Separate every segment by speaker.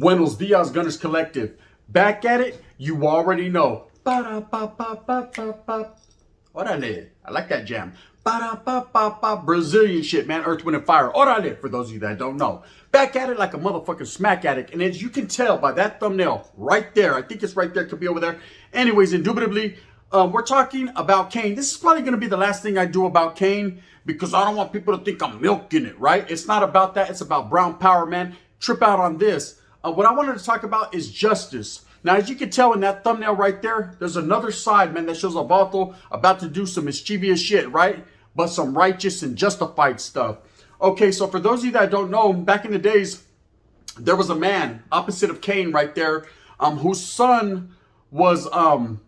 Speaker 1: Buenos Dias, Gunners Collective. Back at it, you already know. Ba-da-ba-ba-ba-ba-ba. Orale. I like that jam. Ba-da-ba-ba-ba. Brazilian shit, man. Earth, Wind, and Fire. Orale, for those of you that don't know. Back at it like a motherfucking smack addict. And as you can tell by that thumbnail right there, I think it's right there, could be over there. Anyways, indubitably, we're talking about Cain. This is probably going to be the last thing I do about Cain because I don't want people to think I'm milking it, right? It's not about that. It's about brown power, man. Trip out on this. What I wanted to talk about is justice. Now, as you can tell in that thumbnail right there, there's another side, man, that shows a vato about to do some mischievous shit, right? But some righteous and justified stuff. Okay, so for those of you that don't know, back in the days, there was a man opposite of Cain right there, whose son was, I'll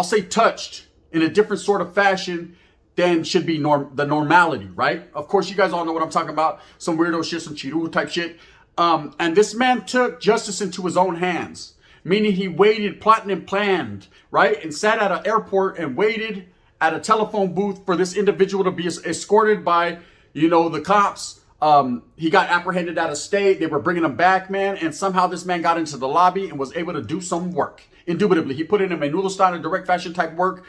Speaker 1: say, touched in a different sort of fashion than should be the normality, right? Of course, you guys all know what I'm talking about. Some weirdo shit, some chiru type shit. And this man took justice into his own hands, meaning he waited, plotted and planned, right? And sat at an airport and waited at a telephone booth for this individual to be escorted by, you know, the cops. He got apprehended out of state. They were bringing him back, man. And somehow this man got into the lobby and was able to do some work. Indubitably, he put in a menudo style and direct fashion type work.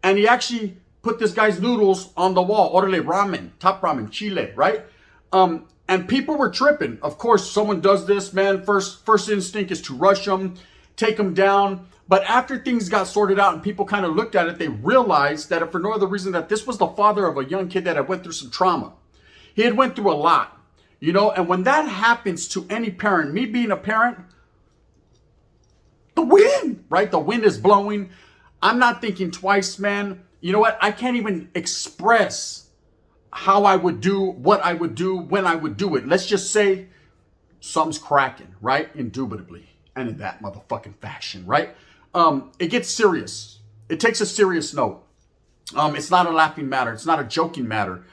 Speaker 1: And he actually put this guy's noodles on the wall. Orale ramen, top ramen, chile, right? And people were tripping. Of course, someone does this, man. First instinct is to rush them, take them down. But after things got sorted out and people kind of looked at it, they realized that if for no other reason that this was the father of a young kid that had went through some trauma. He had went through a lot, you know, and when that happens to any parent, me being a parent, the wind, right? The wind is blowing. I'm not thinking twice, man. You know what? I can't even express how I would do, what I would do, when I would do it. Let's just say something's cracking, right? Indubitably. And in that motherfucking fashion, right? It gets serious. It takes a serious note. It's not a laughing matter. It's not a joking matter.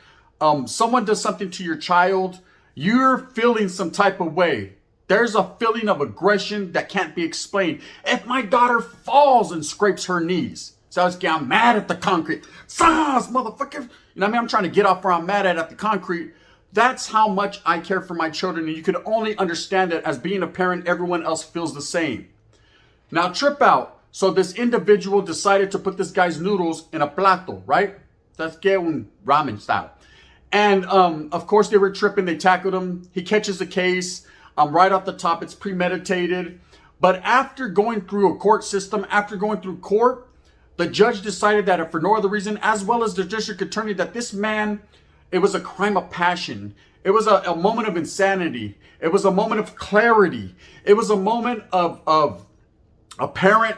Speaker 1: Someone does something to your child, you're feeling some type of way. There's a feeling of aggression that can't be explained. If my daughter falls and scrapes her knees, so I'm mad at the concrete. Sauce, motherfucker. You know what I mean? I'm trying to get off where I'm mad at the concrete. That's how much I care for my children. And you can only understand it as being a parent, everyone else feels the same. Now, trip out. So this individual decided to put this guy's noodles in a plato, right? That's un ramen style. And of course, they were tripping. They tackled him. He catches the case. Right off the top, it's premeditated. But after going through a court system, after going through court, the judge decided that if for no other reason, as well as the district attorney, that this man, it was a crime of passion. It was a moment of insanity. It was a moment of clarity. It was a moment of a parent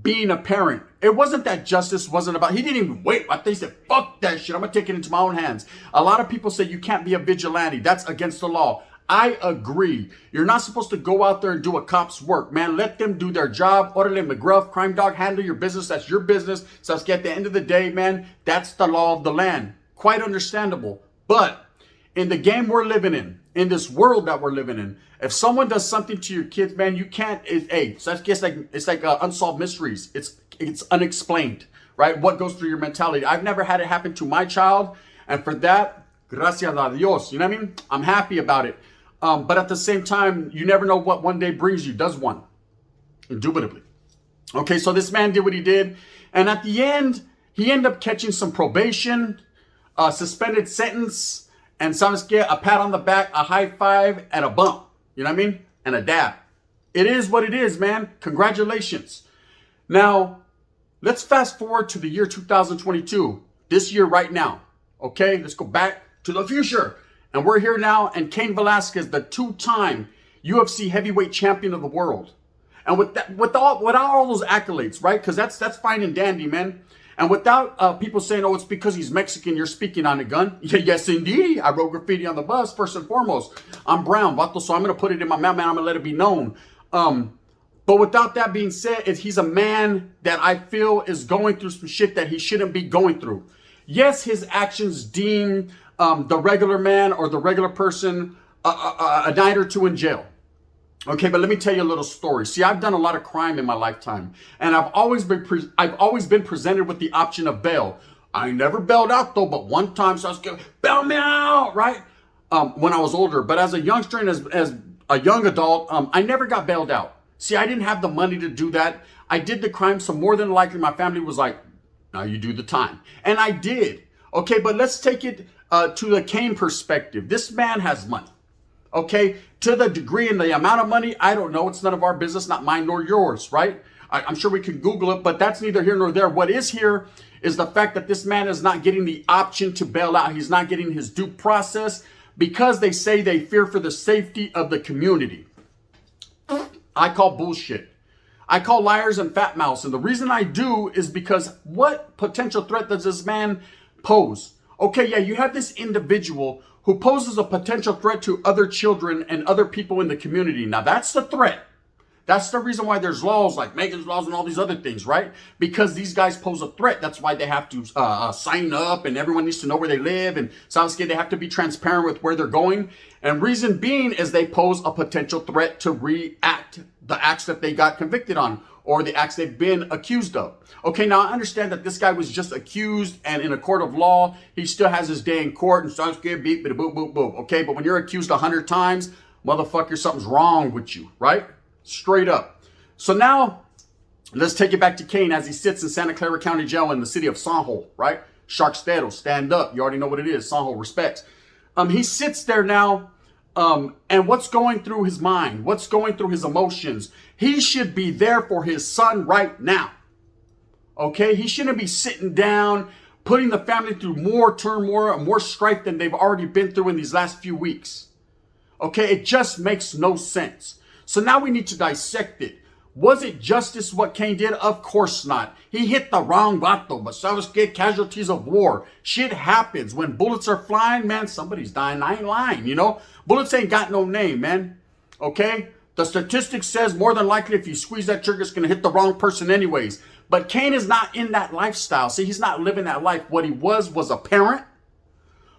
Speaker 1: being a parent. It wasn't that justice wasn't about, he didn't even wait. I think he said, fuck that shit. I'm going to take it into my own hands. A lot of people say you can't be a vigilante. That's against the law. I agree. You're not supposed to go out there and do a cop's work, man. Let them do their job. Orale McGruff, crime dog, handle your business. That's your business. So at the end of the day, man, that's the law of the land. Quite understandable. But in the game we're living in this world that we're living in, if someone does something to your kids, man, you can't, so it's like unsolved mysteries. It's unexplained, right? What goes through your mentality. I've never had it happen to my child. And for that, gracias a Dios. You know what I mean? I'm happy about it. But at the same time, you never know what one day brings you, does one? Indubitably. Okay, so this man did what he did. And at the end, he ended up catching some probation, suspended sentence, and a pat on the back, a high five, and a bump. You know what I mean? And a dab. It is what it is, man. Congratulations. Now, let's fast forward to the year 2022. This year right now. Okay, let's go back to the future. And we're here now, and Cain Velasquez, the two-time UFC heavyweight champion of the world. And without all those accolades, right? Because that's fine and dandy, man. And without people saying, oh, it's because he's Mexican, you're speaking on a gun. Yes, indeed. I wrote graffiti on the bus, first and foremost. I'm brown, vato, so I'm going to put it in my mouth, man. I'm going to let it be known. But without that being said, he's a man that I feel is going through some shit that he shouldn't be going through. Yes, his actions deem the regular man or the regular person a night or two in jail. Okay, but let me tell you a little story. See, I've done a lot of crime in my lifetime, and I've always been presented with the option of bail. I never bailed out though, but one time, so I was going, bail me out, right? When I was older, but as a youngster and as a young adult. I never got bailed out. See, I didn't have the money to do that. I did the crime, so more than likely my family was like, now you do the time. And I did. Okay, but let's take it to the Cain perspective. This man has money. Okay, to the degree and the amount of money, I don't know. It's none of our business, not mine nor yours, right? I'm sure we can Google it, but that's neither here nor there. What is here is the fact that this man is not getting the option to bail out. He's not getting his due process because they say they fear for the safety of the community. I call bullshit. I call liars and fat mouths. And the reason I do is because what potential threat does this man pose? Okay, yeah, you have this individual who poses a potential threat to other children and other people in the community. Now, that's the threat. That's the reason why there's laws like Megan's laws and all these other things, right? Because these guys pose a threat. That's why they have to sign up and everyone needs to know where they live. And they have to be transparent with where they're going. And reason being is they pose a potential threat to react the acts that they got convicted on or the acts they've been accused of. Okay, now I understand that this guy was just accused and in a court of law, he still has his day in court and starts getting beat, boop, boop, boop. Okay, but when you're accused 100 times, motherfucker, something's wrong with you, right? Straight up. So now let's take it back to Cain as he sits in Santa Clara County Jail in the city of Sanjo, right? Sharkstedo, stand up. You already know what it is. Sanjo, respects. He sits there now, and what's going through his mind? What's going through his emotions? He should be there for his son right now. Okay? He shouldn't be sitting down, putting the family through more turmoil, more strife than they've already been through in these last few weeks. Okay? It just makes no sense. So now we need to dissect it. Was it justice what Cain did? Of course not. He hit the wrong vato, but sabes que casualties of war. Shit happens. When bullets are flying, man, somebody's dying. I ain't lying, you know? Bullets ain't got no name, man. Okay? The statistics says more than likely if you squeeze that trigger, it's going to hit the wrong person anyways. But Cain is not in that lifestyle. See, he's not living that life. What he was a parent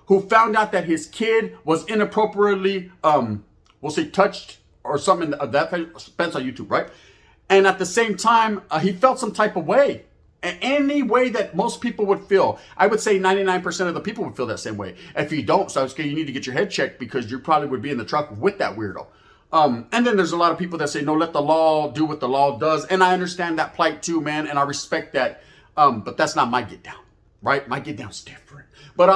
Speaker 1: who found out that his kid was inappropriately, we'll say touched or something of that. Depends on YouTube, right? And at the same time, he felt some type of way. Any way that most people would feel. I would say 99% of the people would feel that same way. If you don't, so you need to get your head checked because you probably would be in the truck with that weirdo. And then there's a lot of people that say, no, let the law do what the law does. And I understand that plight too, man. And I respect that. But that's not my get down, right? My get down's different. But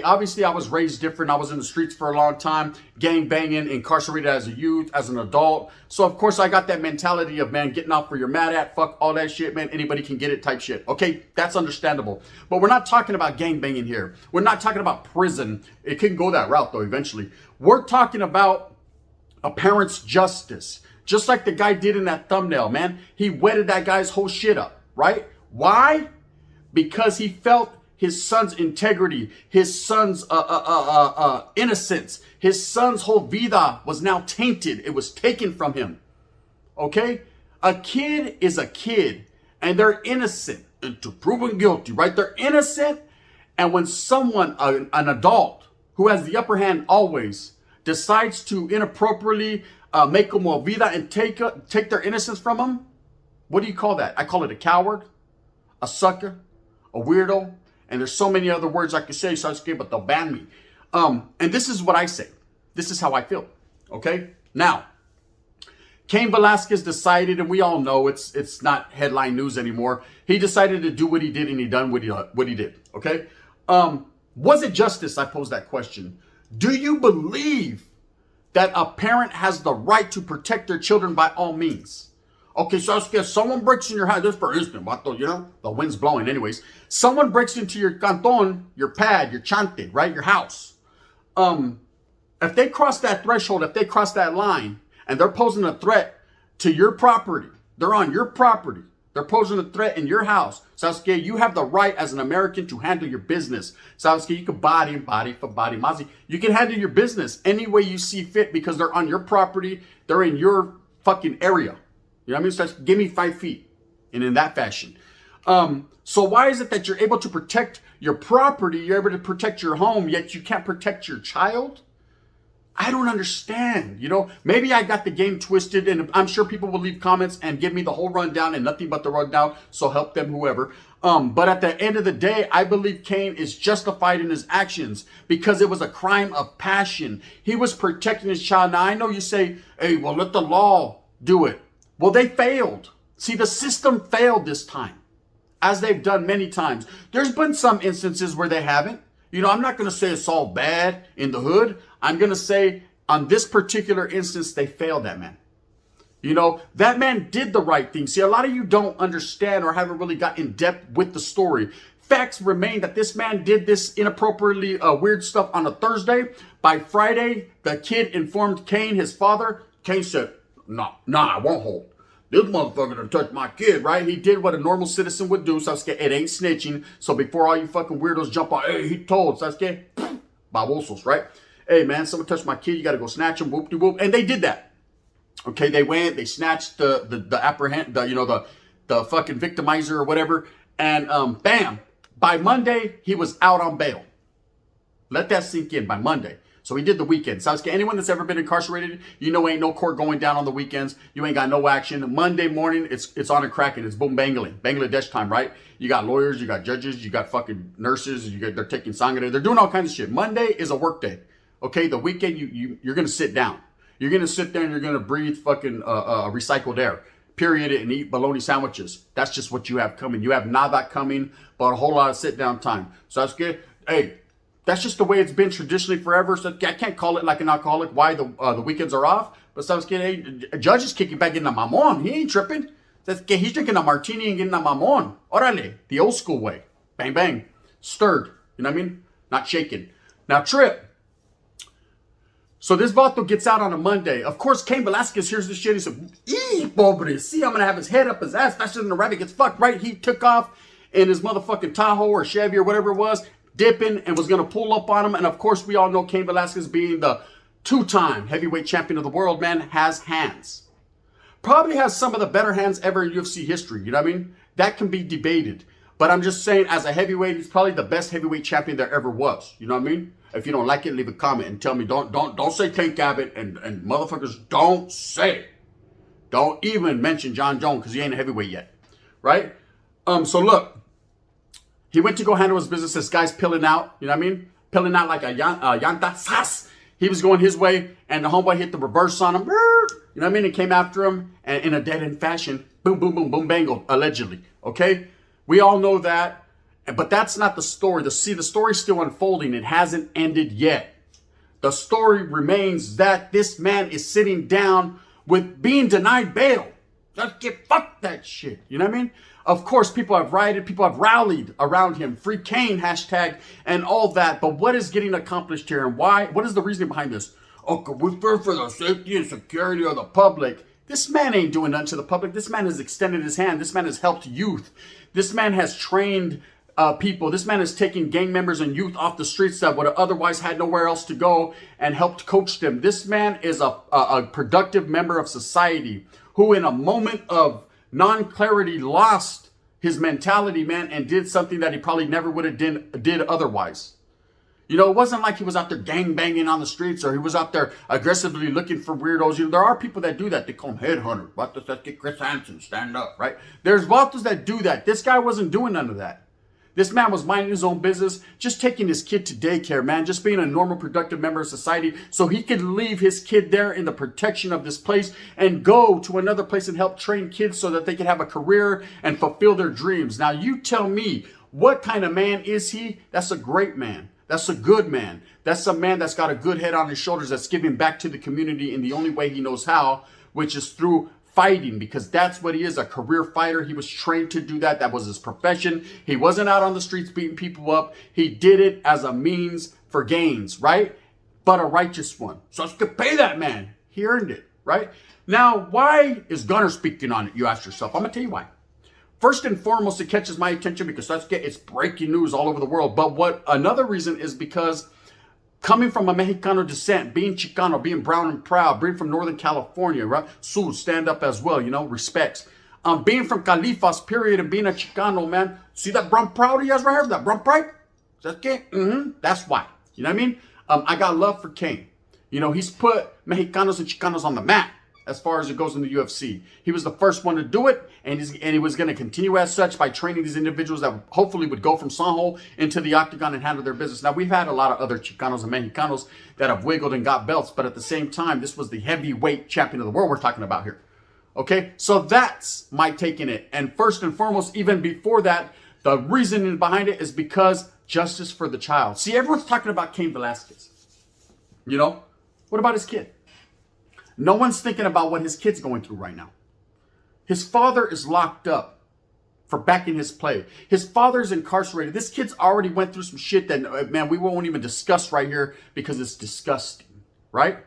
Speaker 1: obviously I was raised different. I was in the streets for a long time, gang banging, incarcerated as a youth, as an adult. So of course I got that mentality of, man, getting off where you're mad at, fuck all that shit, man. Anybody can get it type shit. Okay, that's understandable. But we're not talking about gang banging here. We're not talking about prison. It can go that route though eventually. We're talking about a parent's justice. Just like the guy did in that thumbnail, man. He wetted that guy's whole shit up, right? Why? Because he felt his son's integrity, his son's innocence, his son's whole vida was now tainted. It was taken from him. Okay? A kid is a kid and they're innocent until proven guilty, right? They're innocent. And when someone, an adult who has the upper hand always decides to inappropriately make them a vida and take their innocence from them, what do you call that? I call it a coward, a sucker, a weirdo. And there's so many other words I could say, Sasuke, but they'll ban me. And this is what I say. This is how I feel. Okay? Now, Cain Velasquez decided, and we all know it's not headline news anymore. He decided to do what he did, and he done what he did. Okay? Was it justice? I posed that question. Do you believe that a parent has the right to protect their children by all means? Okay, so if someone breaks in your house, just for instance, you know, the wind's blowing anyways. Someone breaks into your canton, your pad, your chante, right, your house. If they cross that threshold, if they cross that line, and they're posing a threat to your property, they're on your property, they're posing a threat in your house. Sasuke, you have the right as an American to handle your business. Sasuke, you can body for body. Mazi, you can handle your business any way you see fit because they're on your property, they're in your fucking area. You know what I mean? So give me 5 feet. And in that fashion. So why is it that you're able to protect your property, you're able to protect your home, yet you can't protect your child? I don't understand. You know, maybe I got the game twisted, and I'm sure people will leave comments and give me the whole rundown and nothing but the rundown. So help them, whoever. But at the end of the day, I believe Cain is justified in his actions because it was a crime of passion. He was protecting his child. Now, I know you say, hey, well, let the law do it. Well, they failed. See, the system failed this time, as they've done many times. There's been some instances where they haven't. You know, I'm not going to say it's all bad in the hood. I'm going to say on this particular instance, they failed that man. You know, that man did the right thing. See, a lot of you don't understand or haven't really got in depth with the story. Facts remain that this man did this inappropriately weird stuff on a Thursday. By Friday, the kid informed Cain, his father. Cain said, nah, I won't hold. This motherfucker done touched my kid, right? He did what a normal citizen would do. Sasuke, it ain't snitching. So before all you fucking weirdos jump on, hey, he told Sasuke, babosos, right? Hey, man, someone touched my kid. You got to go snatch him, whoop-de-whoop. And they did that. Okay, they went, they snatched the fucking victimizer or whatever. And bam, by Monday, he was out on bail. Let that sink in by Monday. So he did the weekend. Sasuke, anyone that's ever been incarcerated, you know ain't no court going down on the weekends. You ain't got no action. Monday morning, it's on and cracking. It's boom bangling. Bangladesh time, right? You got lawyers, you got judges, you got fucking nurses, they're taking sangre. They're doing all kinds of shit. Monday is a work day. Okay, the weekend, you're going to sit down. You're going to sit there and you're going to breathe fucking recycled air, period, and eat bologna sandwiches. That's just what you have coming. You have nada coming, but a whole lot of sit down time. So that's good. Hey, that's just the way it's been traditionally forever. So I can't call it like an alcoholic why the weekends are off. But so hey, a judge is kicking back in the mamon. He ain't tripping. He's drinking a martini and getting a mamon. Orale, the old school way. Bang, bang. Stirred. You know what I mean? Not shaken. Now, Trip. So this vato gets out on a Monday. Of course, Cain Velasquez hears this shit. He said, pobre. See, I'm going to have his head up his ass faster than the rabbit gets fucked, right? He took off in his motherfucking Tahoe or Chevy or whatever it was, dipping and was going to pull up on him. And of course, we all know Cain Velasquez being the two-time heavyweight champion of the world, man, has hands. Probably has some of the better hands ever in UFC history. You know what I mean? That can be debated. But I'm just saying, as a heavyweight, he's probably the best heavyweight champion there ever was. You know what I mean? If you don't like it, leave a comment and tell me. Don't say Tank Abbott and motherfuckers don't say. Don't even mention John Jones because he ain't a heavyweight yet, right? So look, he went to go handle his business. This guy's pilling out. You know what I mean? Pilling out like a llanta. Sas. He was going his way, and the homeboy hit the reverse on him. You know what I mean? And came after him, and in a dead-end fashion, boom, boom, boom, boom, bangled, allegedly. Okay, we all know that. But that's not the story. The story's still unfolding. It hasn't ended yet. The story remains that this man is sitting down with being denied bail. Just fuck that shit. You know what I mean? Of course, people have rioted. People have rallied around him. Free Cain hashtag and all that. But what is getting accomplished here and why? What is the reason behind this? Oh, we fear for the safety and security of the public. This man ain't doing nothing to the public. This man has extended his hand. This man has helped youth. This man has trained people. This man is taking gang members and youth off the streets that would have otherwise had nowhere else to go and helped coach them. This man is a productive member of society who in a moment of non-clarity lost his mentality, man, and did something that he probably never would have did otherwise. You know, it wasn't like he was out there gang banging on the streets or he was out there aggressively looking for weirdos. You know, there are people that do that. They call them headhunters. Vatos that get Chris Hansen, stand up, right? There's vatos that do that. This guy wasn't doing none of that. This man was minding his own business, just taking his kid to daycare, man, just being a normal, productive member of society so he could leave his kid there in the protection of this place and go to another place and help train kids so that they can have a career and fulfill their dreams. Now, you tell me, what kind of man is he? That's a great man. That's a good man. That's a man that's got a good head on his shoulders that's giving back to the community in the only way he knows how, which is through fighting, because that's what he is, a career fighter. He was trained to do that. That was his profession. He wasn't out on the streets beating people up. He did it as a means for gains, right? But a righteous one. So I could pay that man. He earned it, right? Now, why is Gunner speaking on it? You ask yourself. I'm going to tell you why. First and foremost, it catches my attention because it's breaking news all over the world. But what another reason is because coming from a Mexicano descent, being Chicano, being brown and proud, being from Northern California, right? Sul, stand up as well, you know, respects. Being from Califas, period, and being a Chicano, man. See that brown proud he has right here? That brown pride? That's why. You know what I mean? I got love for Cain. You know, he's put Mexicanos and Chicanos on the map. as far as it goes in the UFC. He was the first one to do it, and he was going to continue as such by training these individuals that hopefully would go from Sanho into the octagon and handle their business. Now, we've had a lot of other Chicanos and Mexicanos that have wiggled and got belts, but at the same time, this was the heavyweight champion of the world we're talking about here. Okay, so that's my take in it. And first and foremost, even before that, the reasoning behind it is because justice for the child. See, everyone's talking about Cain Velasquez. You know, what about his kid? No one's thinking about what his kid's going through right now. His father is locked up for backing his play. His father's incarcerated. This kid's already went through some shit that, man, we won't even discuss right here because it's disgusting, right?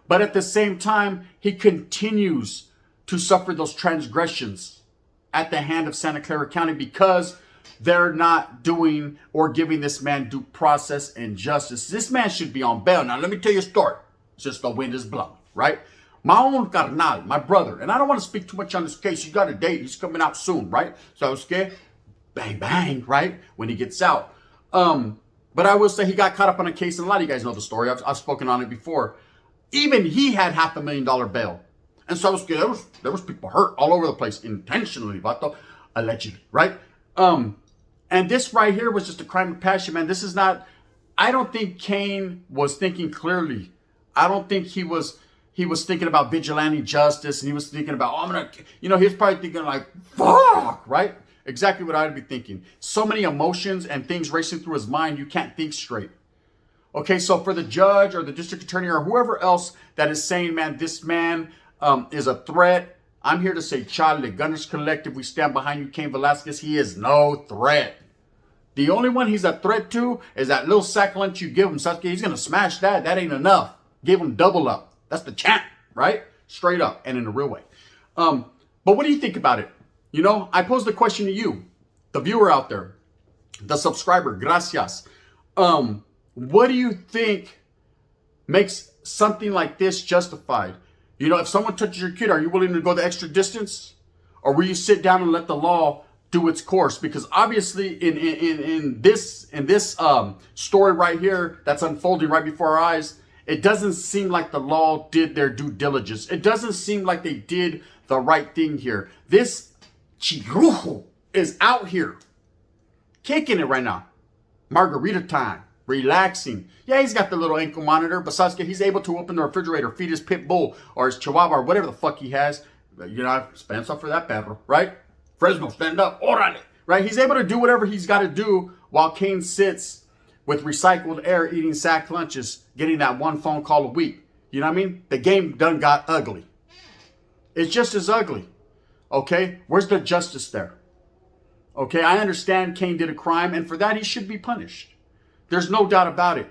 Speaker 1: But at the same time, he continues to suffer those transgressions at the hand of Santa Clara County because they're not doing or giving this man due process and justice. This man should be on bail. Now, let me tell you a story. Since the wind is blowing, right? My own carnal, my brother, and I don't want to speak too much on this case. He got a date. He's coming out soon, right? So I was scared. Bang, bang, right? When he gets out. But I will say he got caught up on a case, and a lot of you guys know the story. I've spoken on it before. Even he had $500,000 bail. And so I was scared. There was people hurt all over the place, intentionally, vato, allegedly, right? And this right here was just a crime of passion, man. This is not, I don't think Cain was thinking clearly. I don't think he was thinking about vigilante justice, and he was thinking about, oh, I'm going to, he was probably thinking like, fuck, right? Exactly what I'd be thinking. So many emotions and things racing through his mind, you can't think straight. Okay, so for the judge or the district attorney or whoever else that is saying, man, this man is a threat, I'm here to say, Charlie, Gunners Collective, we stand behind you, Cain Velasquez. He is no threat. The only one he's a threat to is that little sack lunch you give him, Sasuke. He's going to smash that. That ain't enough. Give him double up. That's the champ, right? Straight up and in a real way. But what do you think about it? I posed the question to you, the viewer out there, the subscriber, gracias. What do you think makes something like this justified? If someone touches your kid, are you willing to go the extra distance? Or will you sit down and let the law do its course? Because obviously in this story right here that's unfolding right before our eyes, it doesn't seem like the law did their due diligence. It doesn't seem like they did the right thing here. This chirrujo is out here kicking it right now. Margarita time, relaxing. Yeah, he's got the little ankle monitor, but Sasuke, he's able to open the refrigerator, feed his pit bull or his chihuahua or whatever the fuck he has. Stand up for that perro, right? Fresno, stand up, orale, right? He's able to do whatever he's got to do while Cain sits with recycled air, eating sack lunches, getting that one phone call a week. You know what I mean? The game done got ugly. It's just as ugly. Okay? Where's the justice there? Okay, I understand Cain did a crime, and for that he should be punished. There's no doubt about it.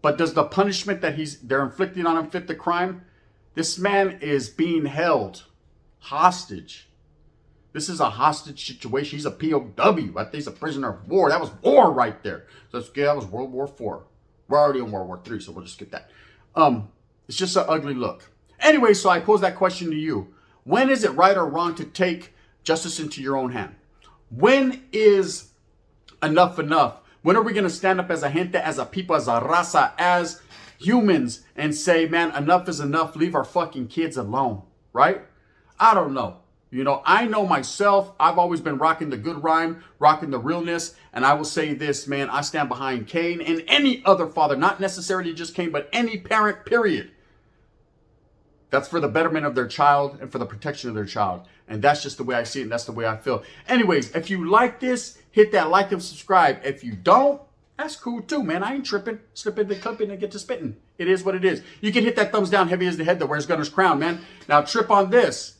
Speaker 1: But does the punishment that they're inflicting on him fit the crime? This man is being held hostage. This is a hostage situation. He's a POW. I think he's a prisoner of war. That was war right there. So that was World War IV. We're already in World War III, so we'll just skip that. It's just an ugly look. Anyway, so I pose that question to you. When is it right or wrong to take justice into your own hand? When is enough enough? When are we going to stand up as a gente, as a people, as a raza, as humans and say, man, enough is enough. Leave our fucking kids alone, right? I don't know. I know myself, I've always been rocking the good rhyme, rocking the realness. And I will say this, man, I stand behind Cain and any other father, not necessarily just Cain, but any parent, period. That's for the betterment of their child and for the protection of their child. And that's just the way I see it. And that's the way I feel. Anyways, if you like this, hit that like and subscribe. If you don't, that's cool too, man. I ain't tripping. Slip in the cup and get to spitting. It is what it is. You can hit that thumbs down, heavy as the head that wears Gunner's crown, man. Now trip on this.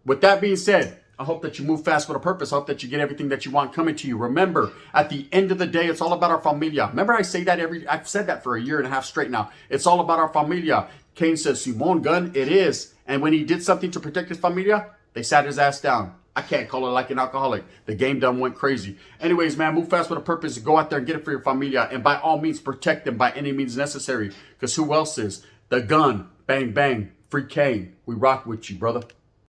Speaker 1: With that being said, I hope that you move fast with a purpose. I hope that you get everything that you want coming to you. Remember, at the end of the day, it's all about our familia. Remember, I say that I've said that for a year and a half straight now. It's all about our familia. Cain says, Simon gun, it is. And when he did something to protect his familia, they sat his ass down. I can't call it like an alcoholic. The game done went crazy. Anyways, man, move fast with a purpose. Go out there and get it for your familia. And by all means, protect them by any means necessary. Because who else is? The gun. Bang, bang. Free Cain. We rock with you, brother.